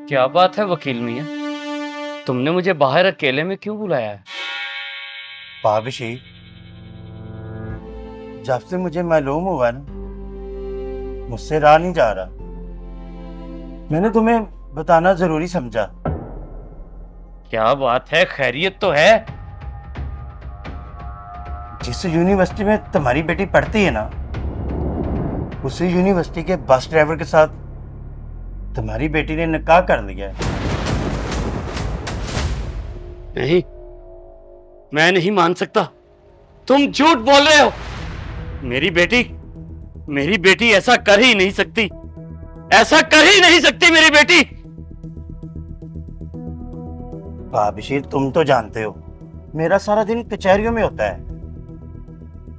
क्या बात है वकील मियाँ, तुमने मुझे बाहर अकेले में क्यों बुलाया है? पाबशी, जब से मुझे मालूम हुआ ना मुझसे रहा नहीं जा रहा, मैंने तुम्हें बताना जरूरी समझा। क्या बात है, खैरियत तो है? जिस यूनिवर्सिटी में तुम्हारी बेटी पढ़ती है ना, उसी यूनिवर्सिटी के बस ड्राइवर के साथ तुम्हारी बेटी ने निकाह कर लिया है। नहीं, मैं नहीं मान सकता। तुम झूठ बोल रहे हो। मेरी बेटी ऐसा कर ही नहीं सकती। ऐसा कर ही नहीं सकती मेरी बेटी। पाबशी, तुम तो जानते हो मेरा सारा दिन कचहरियों में होता है।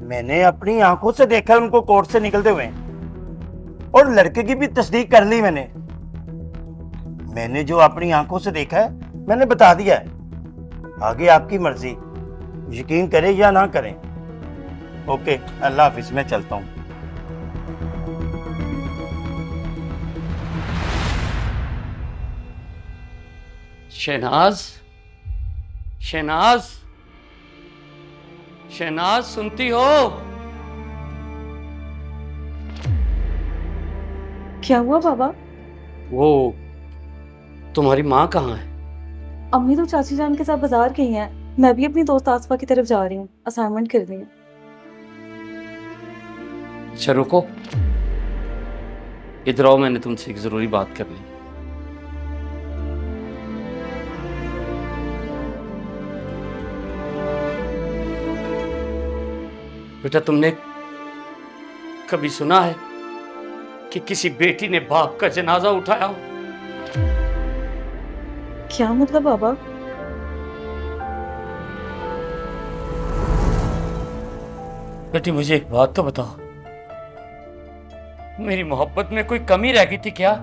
मैंने अपनी आंखों से देखा उनको कोर्ट से निकलते हुए, और लड़के की भी तस्दीक कर ली। मैंने जो अपनी आंखों से देखा है मैंने बता दिया है। आगे आपकी मर्जी, यकीन करें या ना करें। ओके, अल्लाह हाफिज, मैं चलता हूं। शहनाज, शहनाज, शहनाज, सुनती हो? क्या हुआ बाबा? वो तुम्हारी माँ कहाँ है? अम्मी तो चाची जान के साथ बाजार गई हैं। मैं भी अपनी दोस्त आसफा की तरफ जा रही हूँ असाइनमेंट करनी है। अच्छा रुको, इधर आओ, मैंने तुमसे एक जरूरी बात करनी है। बेटा, तुमने कभी सुना है कि किसी बेटी ने बाप का जनाजा उठाया हो? क्या मतलब बाबा? बेटी, मुझे एक बात तो बताओ, मेरी मोहब्बत में कोई कमी रह गई थी क्या?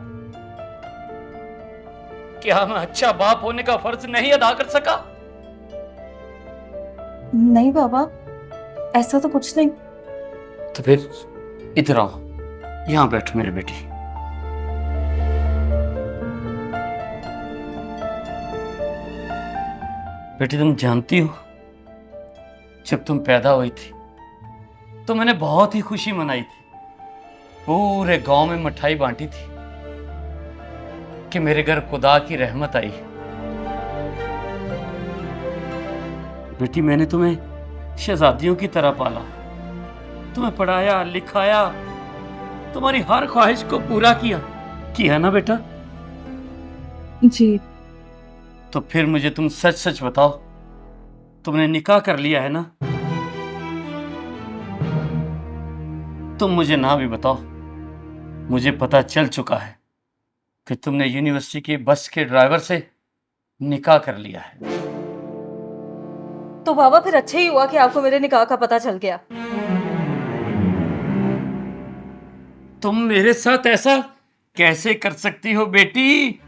क्या मैं अच्छा बाप होने का फर्ज नहीं अदा कर सका? नहीं बाबा, ऐसा तो कुछ नहीं। तो फिर इधर आओ, यहां बैठो मेरी बेटी। बेटी, तुम जानती हो, जब तुम पैदा हुई थी तो मैंने बहुत ही खुशी मनाई थी। पूरे गांव में मिठाई बांटी थी कि मेरे घर खुदा की रहमत आई। बेटी, मैंने तुम्हें शहजादियों की तरह पाला, तुम्हें पढ़ाया लिखाया, तुम्हारी हर ख्वाहिश को पूरा किया ना बेटा? जी। तो फिर मुझे तुम सच सच बताओ, तुमने निकाह कर लिया है ना? तुम मुझे ना भी बताओ, मुझे पता चल चुका है कि तुमने यूनिवर्सिटी के बस के ड्राइवर से निकाह कर लिया है। तो बाबा फिर अच्छा ही हुआ कि आपको मेरे निकाह का पता चल गया। तुम मेरे साथ ऐसा कैसे कर सकती हो बेटी?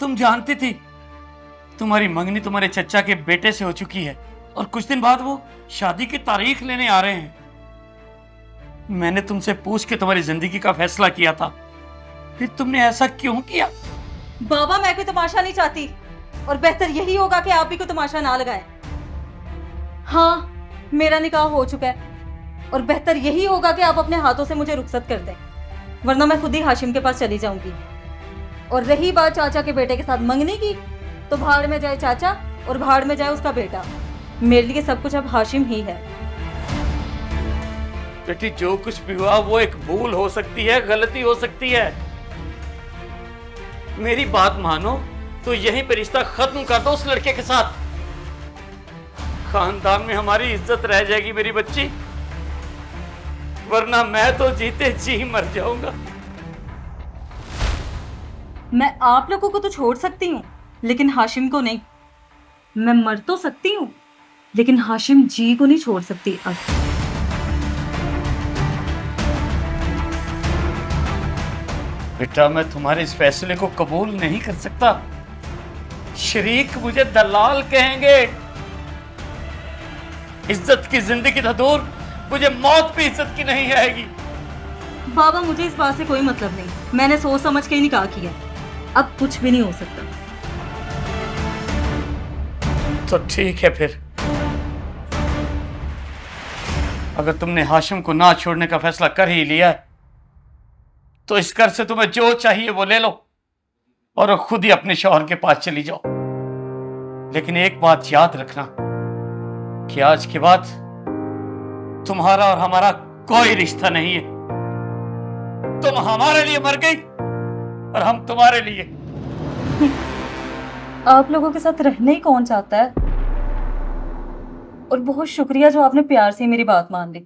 तुम जानती थी तुम्हारी मंगनी तुम्हारे चचा के बेटे से हो चुकी है और कुछ दिन बाद वो शादी की तारीख लेने आ रहे हैं। मैंने तुमसे पूछ के तुम्हारी जिंदगी का फैसला किया था, फिर तुमने ऐसा क्यों किया? बाबा, मैं कोई तमाशा नहीं चाहती, और बेहतर यही होगा कि आप भी कोई तमाशा ना लगाएं। हाँ, मेरा निकाह हो चुका है, और बेहतर यही होगा कि आप अपने हाथों से मुझे रुखसत कर दें, वरना मैं खुद ही हाशिम के पास चली जाऊंगी। और रही बात चाचा के बेटे के साथ मंगनी की, तो भाड़ में जाए चाचा और भाड़ में जाए उसका बेटा। मेरे लिए सब कुछ अब हाशिम ही है। बेटी, जो कुछ भी हुआ वो एक भूल हो सकती है, गलती हो सकती है। मेरी बात मानो तो यहीं पे रिश्ता खत्म कर दो उस लड़के के साथ। खानदान में हमारी इज्जत रह जाएगी मेरी बच्ची, वरना मैं तो जीते जी मर जाऊंगा। मैं आप लोगों को तो छोड़ सकती हूँ, लेकिन हाशिम को नहीं। मैं मर तो सकती हूँ, लेकिन हाशिम जी को नहीं छोड़ सकती अब। बेटा, मैं तुम्हारे इस फैसले को कबूल नहीं कर सकता। शरीक मुझे दलाल कहेंगे। इज्जत की जिंदगी तो दूर, मुझे मौत भी इज्जत की नहीं आएगी। बाबा, मुझे इस बात से कोई मतलब नहीं। मैंने सोच समझ के ही निकाह किया। अब कुछ भी नहीं हो सकता। तो ठीक है फिर, अगर तुमने हाशिम को ना छोड़ने का फैसला कर ही लिया है तो इस घर से तुम्हें जो चाहिए वो ले लो और खुद ही अपने शौहर के पास चली जाओ। लेकिन एक बात याद रखना कि आज के बाद तुम्हारा और हमारा कोई रिश्ता नहीं है। तुम हमारे लिए मर गई और हम तुम्हारे लिए। आप लोगों के साथ रहना ही कौन चाहता है? और बहुत शुक्रिया जो आपने प्यार से मेरी बात मान ली।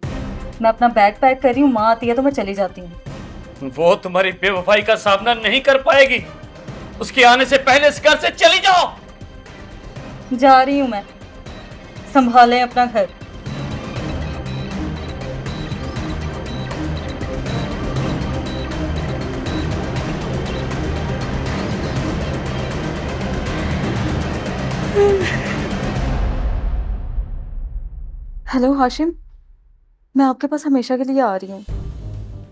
मैं अपना बैग पैक कर रही हूँ, माँ आती है तो मैं चली जाती हूँ। वो तुम्हारी बेवफाई का सामना नहीं कर पाएगी। उसके आने से पहले इस घर से चली जाओ। जा रही हूँ मैं, संभालें अपना घर। हेलो हाशिम, मैं आपके पास हमेशा के लिए आ रही हूँ।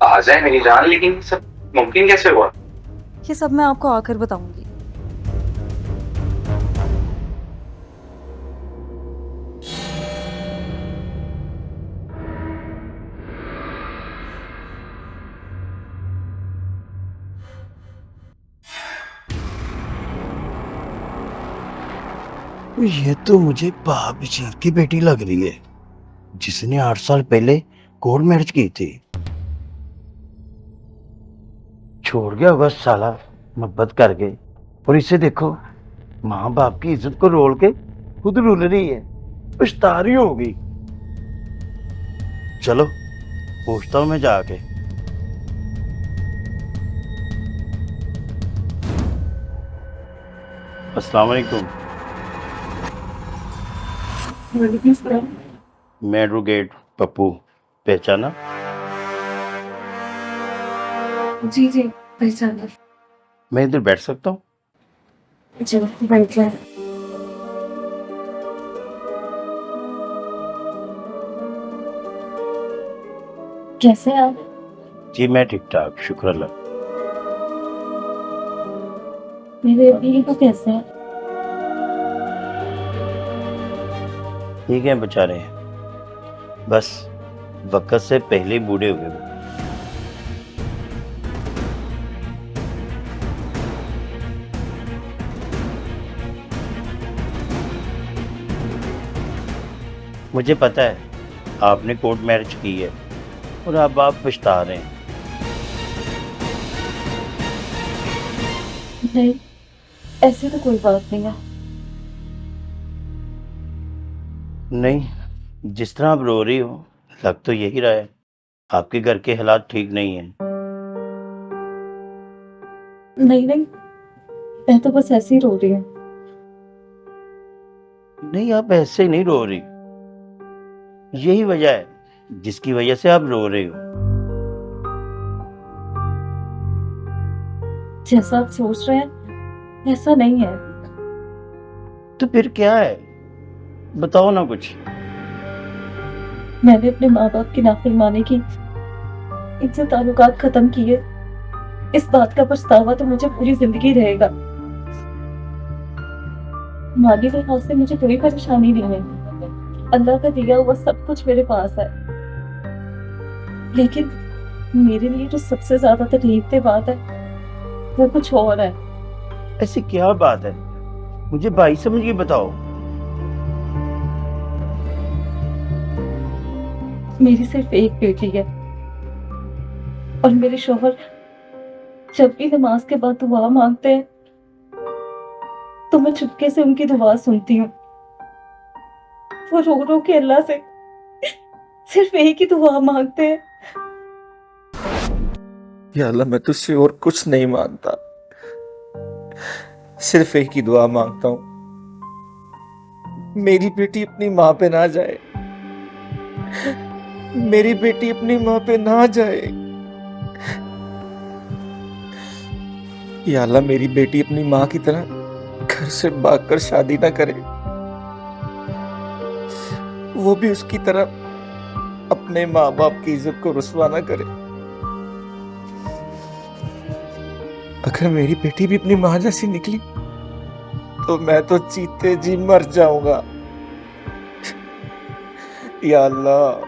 आ जाए मेरी जान, लेकिन सब मुमकिन कैसे हुआ? ये सब मैं आपको आकर बताऊंगी। ये तो मुझे बाबशीर की बेटी लग रही है, जिसने 8 साल पहले कोर्ट मैरिज की थी। छोड़ गया होगा साला मोहब्बत करके, और इसे देखो माँ बाप की इज्जत को रोल के खुद रुल रही है, पछता रही होगी। चलो पूछता हूँ मैं जाके। अस्सलाम वालेकुम। मैं एडवोकेट पप्पू, पहचाना? जी जी पहचाना। मैं इधर बैठ सकता हूँ? जी बैठ जाए। कैसे हैं आप? जी मैं ठीक ठाक, शुक्र अल्लाह। मेरे अभी को कैसे हैं? ठीक है बेचारे, बस वक्त से पहले ही बूढ़े हो गए। मुझे पता है आपने कोर्ट मैरिज की है और अब आप पछता रहे हैं। नहीं, ऐसी तो कोई बात नहीं है। नहीं, जिस तरह आप रो रही हो लग तो यही रहा है आपके घर के हालात ठीक नहीं हैं। नहीं नहीं, मैं तो बस ऐसे ही रो रही हूँ। नहीं, आप ऐसे ही नहीं रो रही, यही वजह है जिसकी वजह से आप रो रहे हो। जैसा आप सोच रहे हैं ऐसा नहीं है। तो फिर क्या है, बताओ ना कुछ। मैंने अपने माँ बाप की नाफरमानी की, इनसे ताल्लुकात खत्म किए। इस बात का पछतावा तो मुझे पूरी जिंदगी रहेगा। माली लिहाज से मुझे कोई परेशानी नहीं है, अल्लाह का दिया हुआ सब कुछ मेरे पास है। लेकिन मेरे लिए जो सबसे ज्यादा तकलीफ की बात है वो कुछ और है। ऐसी क्या बात है, मुझे भाई समझ के बताओ। मेरी सिर्फ एक बेटी है और मेरे शोहर जब भी नमाज के बाद दुआ मांगते हैं तो मैं चुपके से उनकी दुआ सुनती हूँ। वो रो रो के अल्लाह से सिर्फ एक ही दुआ मांगते हैं। या अल्लाह, मैं तुझसे और कुछ नहीं मांगता, सिर्फ एक ही दुआ मांगता हूं, मेरी बेटी अपनी माँ पे ना जाए, मेरी बेटी अपनी माँ पे ना जाए। या अल्लाह, मेरी बेटी अपनी माँ की तरह घर से भागकर शादी ना करे, वो भी उसकी तरह अपने माँ बाप की इज्जत को रुसवा ना करे। अगर मेरी बेटी भी अपनी मां जैसी निकली तो मैं तो चीते जी मर जाऊंगा। या अल्लाह,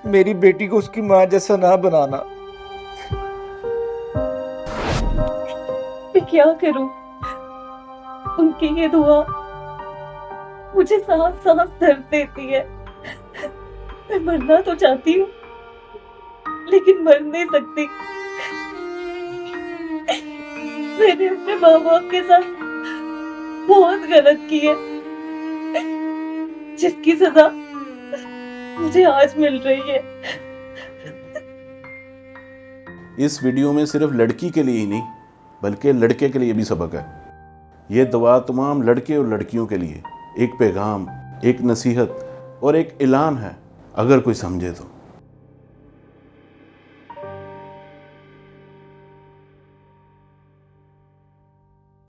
मेरी बेटी को उसकी मां जैसा ना बनाना। मैं क्या करूं? उनकी ये दुआ मुझे सांस सांस दर्द देती है। मैं मरना तो चाहती हूँ लेकिन मर नहीं सकती। मैंने अपने माँ बाप के साथ बहुत गलत की है, जिसकी सजा मुझे आज मिल रही है। इस वीडियो में सिर्फ लड़की के लिए ही नहीं बल्कि लड़के के लिए भी सबक है। ये दुआ तमाम लड़के और लड़कियों के लिए एक पैगाम, एक नसीहत और एक ऐलान है, अगर कोई समझे तो।